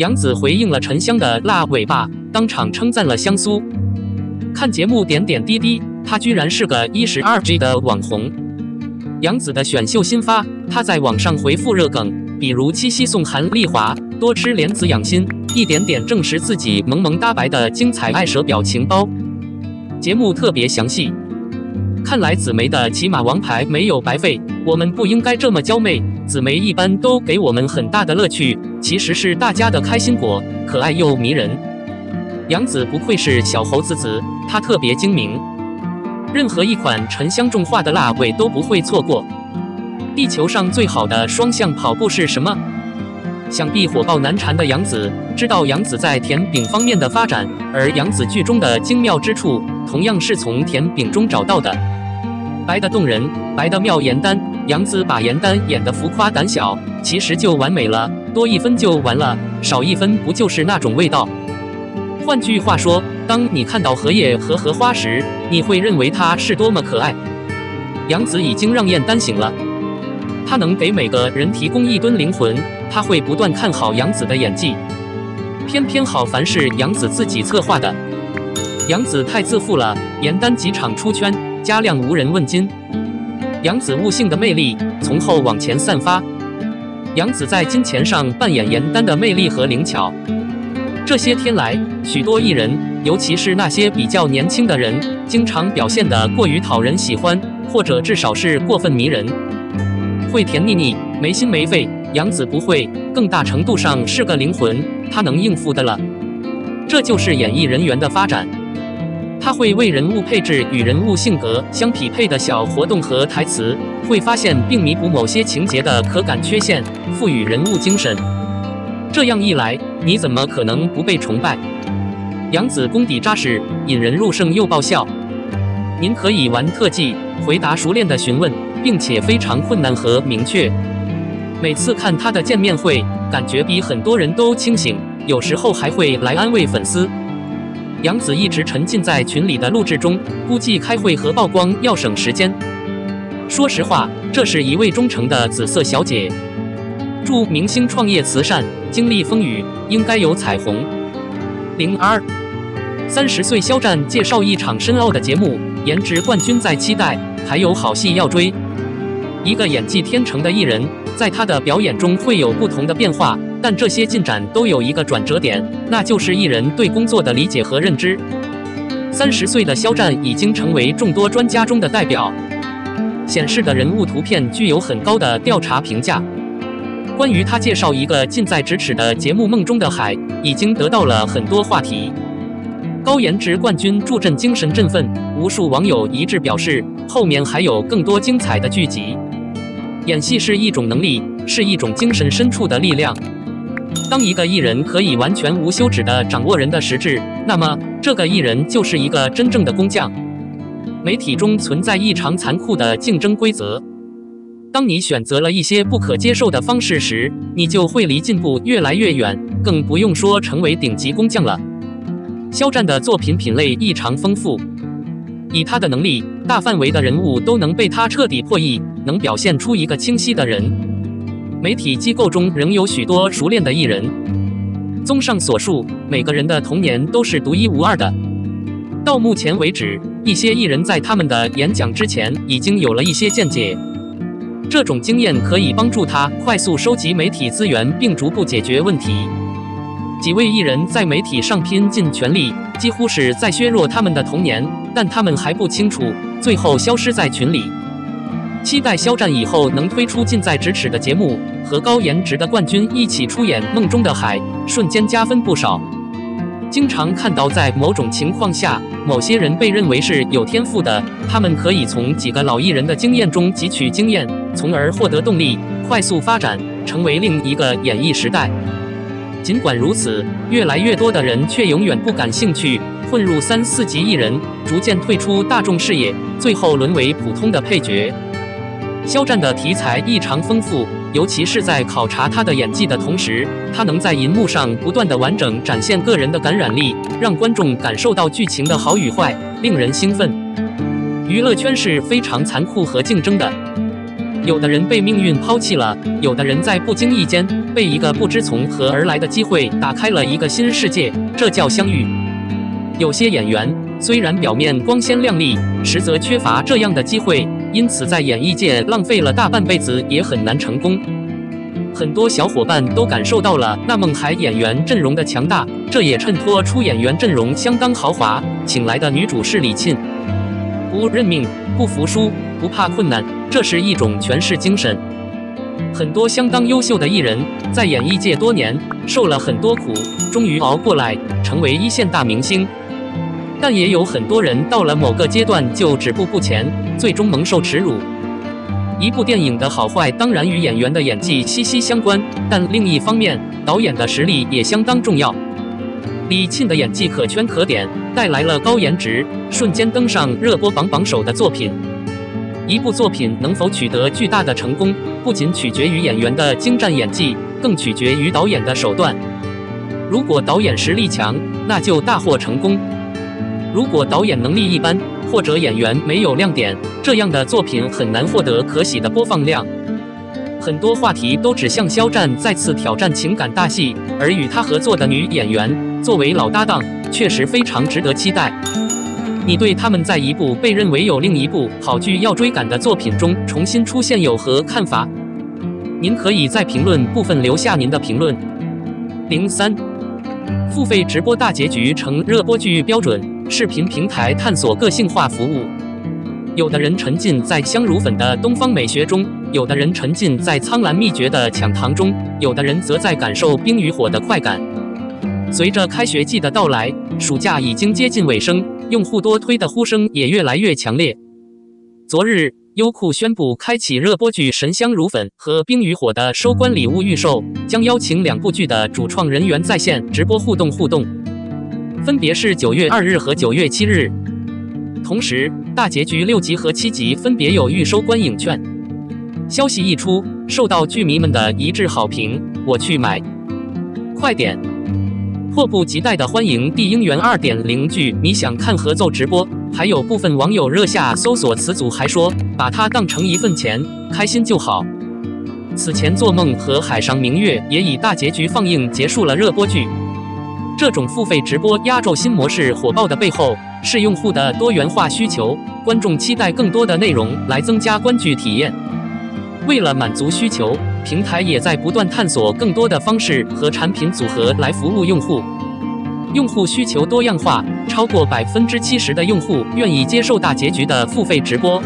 杨紫回应了沉香的辣尾巴，当场称赞了香酥。看节目点点滴滴，她居然是个12G 的网红。杨紫的选秀新发，她在网上回复热梗，比如七夕送韩丽华，多吃莲子养心，一点点证实自己萌萌哒白的精彩爱蛇表情包。节目特别详细。看来紫梅的骑马王牌没有白费，我们不应该这么娇媚。紫梅一般都给我们很大的乐趣，其实是大家的开心果，可爱又迷人。杨紫不愧是小猴子紫，她特别精明，任何一款沉香种化的辣尾都不会错过。地球上最好的双向跑步是什么？想必火爆难缠的杨紫知道杨紫在甜饼方面的发展，而杨紫剧中的精妙之处，同样是从甜饼中找到的。白的动人，白的妙颜丹，杨紫把颜丹演得浮夸胆小，其实就完美了，多一分就完了，少一分不就是那种味道？换句话说，当你看到荷叶和荷花时，你会认为它是多么可爱。杨紫已经让颜丹醒了，她能给每个人提供一吨灵魂，她会不断看好杨紫的演技。偏偏好凡是杨紫自己策划的，杨紫太自负了，颜丹几场出圈，加量无人问津。杨紫悟性的魅力从后往前散发，杨紫在金钱上扮演颜丹的魅力和灵巧。这些天来，许多艺人，尤其是那些比较年轻的人，经常表现得过于讨人喜欢，或者至少是过分迷人，会甜腻腻，没心没肺。杨紫不会，更大程度上是个灵魂，她能应付的了。这就是演艺人员的发展，他会为人物配置与人物性格相匹配的小活动和台词，会发现并弥补某些情节的可感缺陷，赋予人物精神。这样一来，你怎么可能不被崇拜？杨紫功底扎实，引人入胜又爆笑。您可以玩特技，回答熟练的询问，并且非常困难和明确。每次看他的见面会，感觉比很多人都清醒，有时候还会来安慰粉丝。杨紫一直沉浸在群里的录制中，估计开会和曝光要省时间。说实话，这是一位忠诚的紫色小姐。祝明星创业慈善，经历风雨，应该有彩虹。30岁肖战介绍一场深奥的节目，颜值冠军在期待，还有好戏要追。一个演技天成的艺人，在他的表演中会有不同的变化，但这些进展都有一个转折点，那就是艺人对工作的理解和认知。30岁的肖战已经成为众多专家中的代表，显示的人物图片具有很高的调查评价。关于他介绍一个近在咫尺的节目《梦中的海》，已经得到了很多话题。高颜值冠军助阵精神振奋，无数网友一致表示，后面还有更多精彩的剧集。演戏是一种能力，是一种精神深处的力量。当一个艺人可以完全无休止地掌握人的实质，那么这个艺人就是一个真正的工匠。媒体中存在异常残酷的竞争规则，当你选择了一些不可接受的方式时，你就会离进步越来越远，更不用说成为顶级工匠了。肖战的作品品类异常丰富，以他的能力，大范围的人物都能被他彻底破译，能表现出一个清晰的人。媒体机构中仍有许多熟练的艺人。综上所述，每个人的童年都是独一无二的。到目前为止，一些艺人在他们的演讲之前已经有了一些见解，这种经验可以帮助他快速收集媒体资源，并逐步解决问题。几位艺人在媒体上拼尽全力，几乎是在削弱他们的童年，但他们还不清楚，最后消失在群里。期待肖战以后能推出近在咫尺的节目，和高颜值的冠军一起出演《梦中的海》，瞬间加分不少。经常看到在某种情况下，某些人被认为是有天赋的，他们可以从几个老艺人的经验中汲取经验，从而获得动力，快速发展，成为另一个演艺时代。尽管如此，越来越多的人却永远不感兴趣，混入3、4级艺人，逐渐退出大众视野，最后沦为普通的配角。肖战的题材异常丰富，尤其是在考察他的演技的同时，他能在银幕上不断的完整展现个人的感染力，让观众感受到剧情的好与坏，令人兴奋。娱乐圈是非常残酷和竞争的，有的人被命运抛弃了，有的人在不经意间被一个不知从何而来的机会打开了一个新世界，这叫相遇。有些演员虽然表面光鲜亮丽，实则缺乏这样的机会，因此在演艺界浪费了大半辈子也很难成功。很多小伙伴都感受到了那孟海演员阵容的强大，这也衬托出演员阵容相当豪华，请来的女主是李沁。不认命，不服输，不怕困难，这是一种权势精神。很多相当优秀的艺人，在演艺界多年，受了很多苦，终于熬过来，成为一线大明星。但也有很多人到了某个阶段就止步不前，最终蒙受耻辱。一部电影的好坏当然与演员的演技息息相关，但另一方面，导演的实力也相当重要。李沁的演技可圈可点，带来了高颜值，瞬间登上热播榜首的作品。一部作品能否取得巨大的成功，不仅取决于演员的精湛演技，更取决于导演的手段。如果导演实力强，那就大获成功；如果导演能力一般，或者演员没有亮点，这样的作品很难获得可喜的播放量。很多话题都指向肖战再次挑战情感大戏，而与他合作的女演员作为老搭档，确实非常值得期待。你对他们在一部被认为有另一部好剧要追赶的作品中重新出现有何看法？您可以在评论部分留下您的评论。03付费直播大结局成热播剧标准，视频平台探索个性化服务。有的人沉浸在香乳粉的东方美学中，有的人沉浸在苍兰秘诀的抢糖中，有的人则在感受冰与火的快感。随着开学季的到来，暑假已经接近尾声，用户多推的呼声也越来越强烈。昨日，优酷宣布开启热播剧《神香乳粉》和《冰与火》的收官礼物预售，将邀请两部剧的主创人员在线直播互动，分别是9月2日和9月7日。同时，大结局6集和7集分别有预收观影券。消息一出，受到剧迷们的一致好评，我去买！快点！迫不及待地欢迎《地鹰缘 2.0》剧迷想看合奏直播，还有部分网友热下搜索词组，还说把它当成一份钱，开心就好。此前《做梦》和《海上明月》也以大结局放映结束了热播剧。这种付费直播压轴新模式火爆的背后，是用户的多元化需求，观众期待更多的内容来增加观剧体验。为了满足需求，平台也在不断探索更多的方式和产品组合来服务用户。用户需求多样化，超过70%的用户愿意接受大结局的付费直播。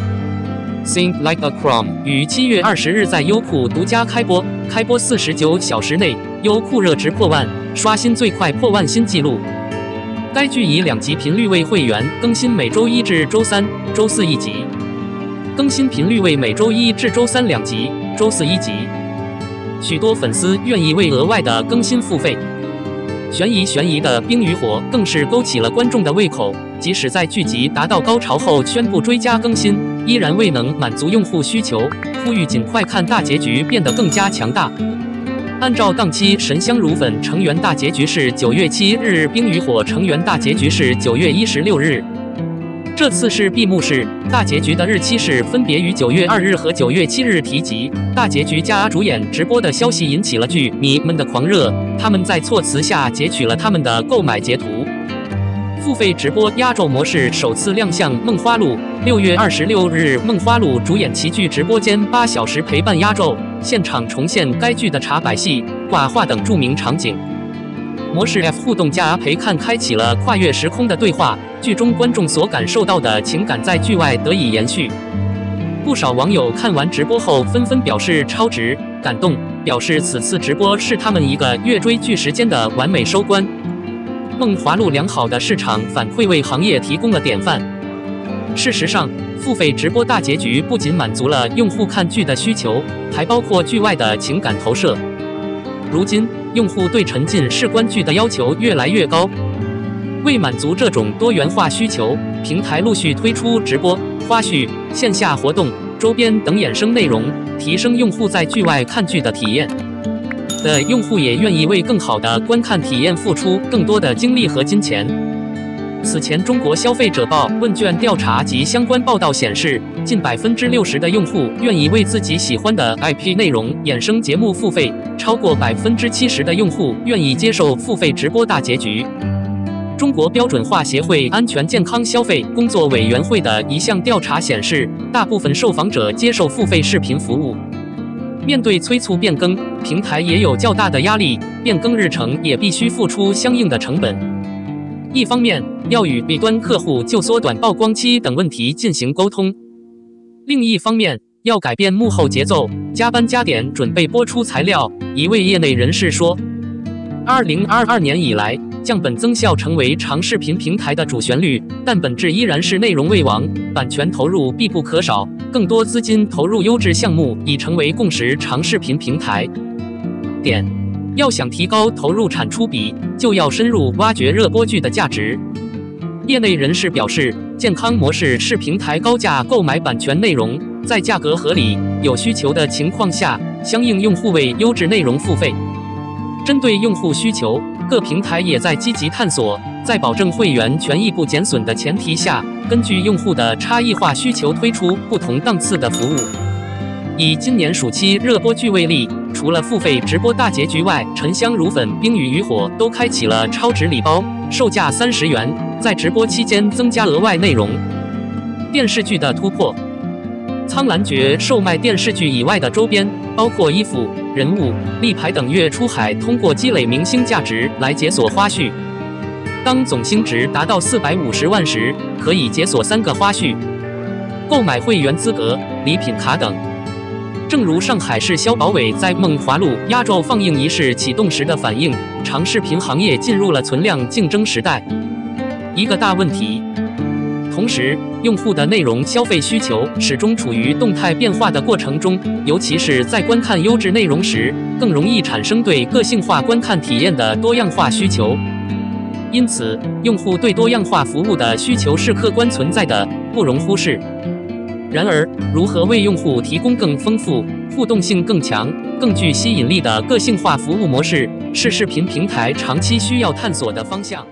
Think Like a Crown 于7月20日在优酷独家开播49小时内，优酷热值破万，刷新最快破万新纪录。该剧以2集频率为会员，更新每周1至周3、周41集。更新频率为每周1至周3 2集，周41集。许多粉丝愿意为额外的更新付费。悬疑的《冰与火》更是勾起了观众的胃口，即使在剧集达到高潮后宣布追加更新，依然未能满足用户需求，呼吁尽快看大结局变得更加强大。按照档期，《神香乳粉》成员大结局是9月7日，《冰与火》成员大结局是9月16日。这次是闭幕式，大结局的日期是分别于9月2日和9月7日提及。大结局加主演直播的消息引起了剧迷们的狂热，他们在措辞下截取了他们的购买截图。付费直播压轴模式首次亮相《梦花录》，6月26日，《梦花录》主演齐聚直播间8小时陪伴压轴，现场重现该剧的茶百戏、挂画等著名场景。模式 F 互动加陪看开启了跨越时空的对话，剧中观众所感受到的情感在剧外得以延续。不少网友看完直播后纷纷表示超值、感动，表示此次直播是他们1个月追剧时间的完美收官。梦华录良好的市场反馈为行业提供了典范。事实上，付费直播大结局不仅满足了用户看剧的需求，还包括剧外的情感投射。如今，用户对沉浸式观剧的要求越来越高。为满足这种多元化需求，平台陆续推出直播、花絮、线下活动、周边等衍生内容，提升用户在剧外看剧的体验。用户也愿意为更好的观看体验付出更多的精力和金钱。此前，中国消费者报问卷调查及相关报道显示，近60%的用户愿意为自己喜欢的 IP 内容衍生节目付费，超过70%的用户愿意接受付费直播大结局。中国标准化协会安全健康消费工作委员会的一项调查显示，大部分受访者接受付费视频服务。面对催促变更，平台也有较大的压力，变更日程也必须付出相应的成本。一方面，要与 B 端客户就缩短曝光期等问题进行沟通；另一方面，要改变幕后节奏，加班加点准备播出材料。一位业内人士说：“2022年以来，降本增效成为长视频平台的主旋律，但本质依然是内容为王，版权投入必不可少，更多资金投入优质项目已成为共识。长视频平台要想提高投入产出比，就要深入挖掘热播剧的价值。”业内人士表示，健康模式是平台高价购买版权内容，在价格合理、有需求的情况下，相应用户为优质内容付费。针对用户需求，各平台也在积极探索，在保证会员权益不减损的前提下，根据用户的差异化需求推出不同档次的服务。以今年暑期热播剧为例，除了付费直播大结局外，沉香如粉、冰与渔火都开启了超值礼包，售价30元，在直播期间增加额外内容。电视剧的突破，苍兰诀售卖电视剧以外的周边，包括衣服、人物、立牌等。月出海通过积累明星价值来解锁花絮，当总星值达到450万时，可以解锁3个花絮，购买会员资格、礼品卡等。正如上海市消保委在梦华录压轴放映仪式启动时的反应，长视频行业进入了存量竞争时代，一个大问题。同时，用户的内容消费需求始终处于动态变化的过程中，尤其是在观看优质内容时，更容易产生对个性化观看体验的多样化需求。因此，用户对多样化服务的需求是客观存在的，不容忽视。然而，如何为用户提供更丰富、互动性更强、更具吸引力的个性化服务模式，是视频平台长期需要探索的方向。